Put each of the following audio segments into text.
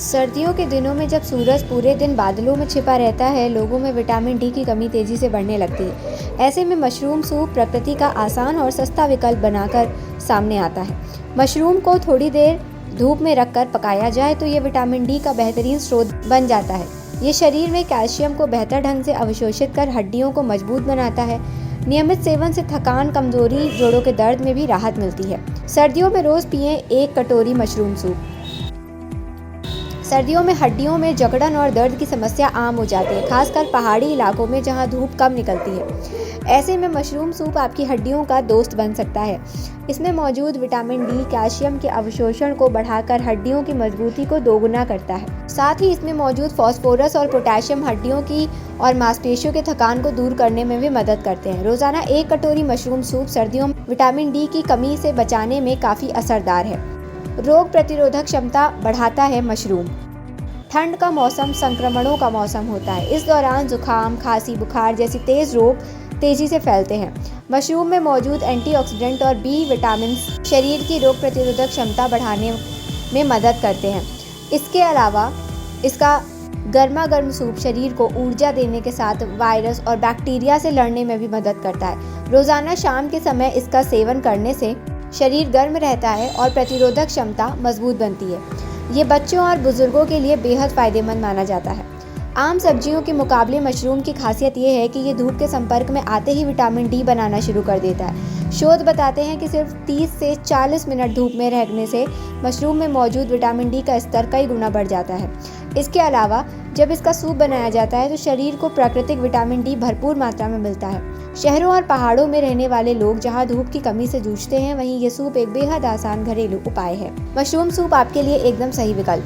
सर्दियों के दिनों में जब सूरज पूरे दिन बादलों में छिपा रहता है, लोगों में विटामिन डी की कमी तेजी से बढ़ने लगती है। ऐसे में मशरूम सूप प्रकृति का आसान और सस्ता विकल्प बनाकर सामने आता है। मशरूम को थोड़ी देर धूप में रखकर पकाया जाए तो ये विटामिन डी का बेहतरीन स्रोत बन जाता है। ये शरीर में कैल्शियम को बेहतर ढंग से अवशोषित कर हड्डियों को मजबूत बनाता है। नियमित सेवन से थकान, कमजोरी, जोड़ों के दर्द में भी राहत मिलती है। सर्दियों में रोज पिएं 1 कटोरी मशरूम सूप। सर्दियों में हड्डियों में जकड़न और दर्द की समस्या आम हो जाती है, खासकर पहाड़ी इलाकों में जहां धूप कम निकलती है। ऐसे में मशरूम सूप आपकी हड्डियों का दोस्त बन सकता है। इसमें मौजूद विटामिन डी कैल्शियम के अवशोषण को बढ़ाकर हड्डियों की मजबूती को दोगुना करता है। साथ ही इसमें मौजूद फास्फोरस और पोटेशियम हड्डियों की और मांसपेशियों के थकान को दूर करने में भी मदद करते हैं। रोजाना 1 कटोरी मशरूम सूप सर्दियों में विटामिन डी की कमी से बचाने में काफ़ी असरदार है। रोग प्रतिरोधक क्षमता बढ़ाता है मशरूम। ठंड का मौसम संक्रमणों का मौसम होता है। इस दौरान जुकाम, खांसी, बुखार जैसी तेज रोग तेजी से फैलते हैं। मशरूम में मौजूद एंटीऑक्सीडेंट और बी विटामिन शरीर की रोग प्रतिरोधक क्षमता बढ़ाने में मदद करते हैं। इसके अलावा इसका गर्मा गर्म सूप शरीर को ऊर्जा देने के साथ वायरस और बैक्टीरिया से लड़ने में भी मदद करता है। रोजाना शाम के समय इसका सेवन करने से शरीर गर्म रहता है और प्रतिरोधक क्षमता मजबूत बनती है। ये बच्चों और बुजुर्गों के लिए बेहद फायदेमंद माना जाता है। आम सब्जियों के मुकाबले मशरूम की खासियत ये है कि ये धूप के संपर्क में आते ही विटामिन डी बनाना शुरू कर देता है। शोध बताते हैं कि सिर्फ 30 से 40 मिनट धूप में रहने से मशरूम में मौजूद विटामिन डी का स्तर कई गुना बढ़ जाता है। इसके अलावा जब इसका सूप बनाया जाता है तो शरीर को प्राकृतिक विटामिन डी भरपूर मात्रा में मिलता है। शहरों और पहाड़ों में रहने वाले लोग जहां धूप की कमी से जूझते हैं, वहीं ये सूप एक बेहद आसान घरेलू उपाय है। मशरूम सूप आपके लिए एकदम सही विकल्प।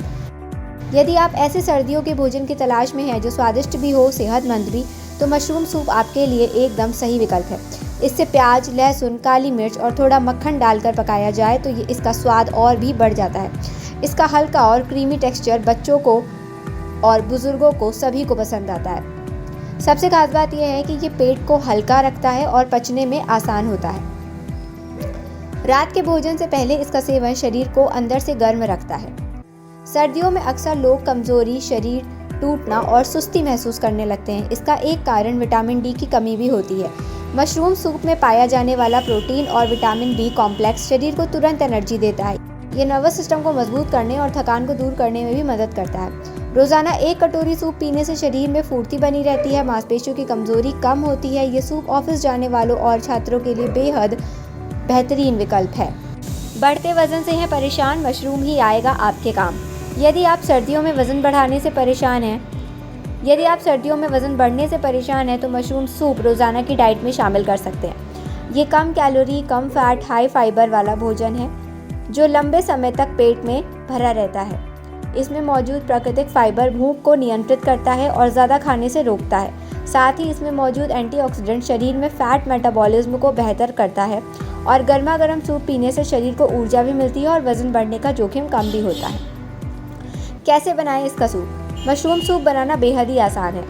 यदि आप ऐसे सर्दियों के भोजन की तलाश में हैं जो स्वादिष्ट भी हो, सेहतमंद भी, तो मशरूम सूप आपके लिए एकदम सही विकल्प है। इससे प्याज, लहसुन, काली मिर्च और थोड़ा मक्खन डालकर पकाया जाए तो ये इसका स्वाद और भी बढ़ जाता है। इसका हल्का और क्रीमी टेक्सचर बच्चों को और बुजुर्गों को सभी को पसंद आता है। सबसे खास बात यह है कि ये पेट को हल्का रखता है और पचने में आसान होता है। रात के भोजन से पहले इसका सेवन शरीर को अंदर से गर्म रखता है। सर्दियों में अक्सर लोग कमजोरी, शरीर टूटना और सुस्ती महसूस करने लगते हैं। इसका एक कारण विटामिन डी की कमी भी होती है। मशरूम सूप में पाया जाने वाला प्रोटीन और विटामिन बी कॉम्प्लेक्स शरीर को तुरंत एनर्जी देता है। ये नर्वस सिस्टम को मजबूत करने और थकान को दूर करने में भी मदद करता है। रोजाना 1 कटोरी सूप पीने से शरीर में फुर्ती बनी रहती है, मांसपेशियों की कमजोरी कम होती है। ये सूप ऑफिस जाने वालों और छात्रों के लिए बेहद बेहतरीन विकल्प है। बढ़ते वजन से हैं परेशान, मशरूम ही आएगा आपके काम। यदि आप सर्दियों में वजन बढ़ने से परेशान हैं तो मशरूम सूप रोजाना की डाइट में शामिल कर सकते हैं। ये कम कैलोरी, कम फैट, हाई फाइबर वाला भोजन है जो लंबे समय तक पेट में भरा रहता है। इसमें मौजूद प्राकृतिक फाइबर भूख को नियंत्रित करता है और ज़्यादा खाने से रोकता है। साथ ही इसमें मौजूद एंटीऑक्सीडेंट शरीर में फैट मेटाबॉलिज्म को बेहतर करता है और गर्मा गर्म सूप पीने से शरीर को ऊर्जा भी मिलती है और वजन बढ़ने का जोखिम कम भी होता है। कैसे बनाएं इसका सूप? मशरूम सूप बनाना बेहद ही आसान है।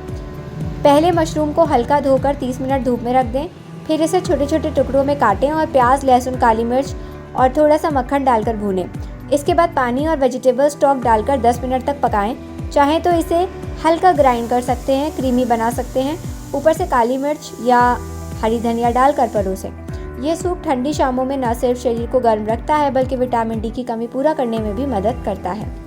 पहले मशरूम को हल्का धोकर 30 मिनट धूप में रख दें। फिर इसे छोटे छोटे टुकड़ों में काटें और प्याज, लहसुन, काली मिर्च और थोड़ा सा मक्खन डालकर भूनें। इसके बाद पानी और वेजिटेबल स्टॉक डालकर 10 मिनट तक पकाएं। चाहें तो इसे हल्का ग्राइंड कर सकते हैं, क्रीमी बना सकते हैं। ऊपर से काली मिर्च या हरी धनिया डालकर परोसें। ये सूप ठंडी शामों में न सिर्फ शरीर को गर्म रखता है बल्कि विटामिन डी की कमी पूरा करने में भी मदद करता है।